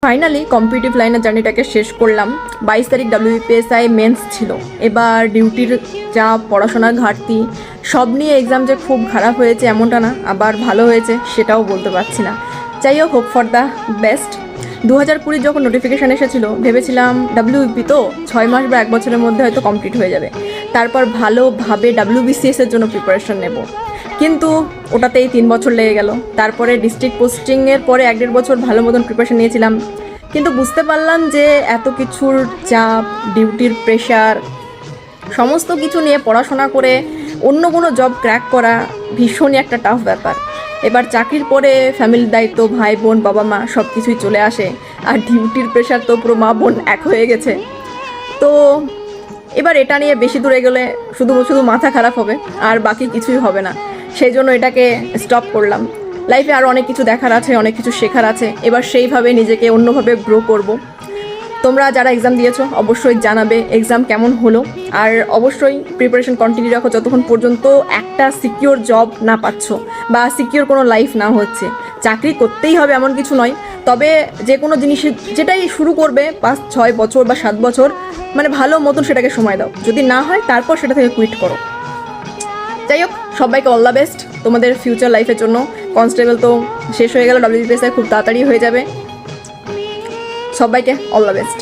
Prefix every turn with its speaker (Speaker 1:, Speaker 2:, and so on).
Speaker 1: Finally competitive লাইনের জার্নিটাকে শেষ করলাম। 22 তারিখ WBPSI মেন্স ছিল। এবার ডিউটির যা পড়াশোনার ঘাটতি সব নিয়ে এক্সাম যে খুব খারাপ হয়েছে এমনটা না, আবার ভালো হয়েছে সেটাও বলতে পারছি না। যাই হোক, হোপ ফর দ্য বেস্ট। 2020 যখন নোটিফিকেশান এসেছিলো ভেবেছিলাম WBP তো 6 মাস বা 1 বছরের মধ্যে হয়তো কমপ্লিট হয়ে যাবে, তারপর ভালোভাবে WBCS এর জন্য প্রিপারেশন নেব। কিন্তু ওটাতেই 3 বছর লেগে গেল। তারপরে ডিস্ট্রিক্ট পোস্টিংয়ের পরে 1.5 বছর ভালো মতন প্রিপারেশন নিয়েছিলাম, কিন্তু বুঝতে পারলাম যে এত কিছুর চাপ, ডিউটির প্রেশার, সমস্ত কিছু নিয়ে পড়াশোনা করে অন্য কোনো জব ক্র্যাক করা ভীষণই একটা টাফ ব্যাপার। এবার চাকরির পরে ফ্যামিলির দায়িত্ব, ভাই বোন, বাবা মা সব কিছুই চলে আসে, আর ডিউটির প্রেশার তো পুরো মা বোন এক হয়ে গেছে। তো এবার এটা নিয়ে বেশি দূরে গেলে শুধু মাথা খারাপ হবে, আর বাকি কিছুই হবে না। সেই জন্য এটাকে স্টপ করলাম। লাইফে আরও অনেক কিছু দেখার আছে, অনেক কিছু শেখার আছে। এবার সেইভাবে নিজেকে অন্যভাবে গ্রো করব। তোমরা যারা এক্সাম দিয়েছো অবশ্যই জানাবে এক্সাম কেমন হলো, আর অবশ্যই প্রিপারেশন কন্টিনিউ রাখো যতক্ষণ পর্যন্ত একটা সিকিওর জব না পাচ্ছ বা সিকিওর কোনো লাইফ না হচ্ছে। চাকরি করতেই হবে এমন কিছু নয়, তবে যে কোনো জিনিসের যেটাই শুরু করবে 5-6 বছর বা 7 বছর মানে ভালো মতন সেটাকে সময় দাও, যদি না হয় তারপর সেটা থেকে কুইট করো। যাই হোক, সবাইকে অল দ্য বেস্ট তোমাদের ফিউচার লাইফের জন্য। কনস্টেবল তো শেষ হয়ে গেল, WBPSI খুব তাড়াতাড়ি হয়ে যাবে। সবাইকে অল দ্য বেস্ট।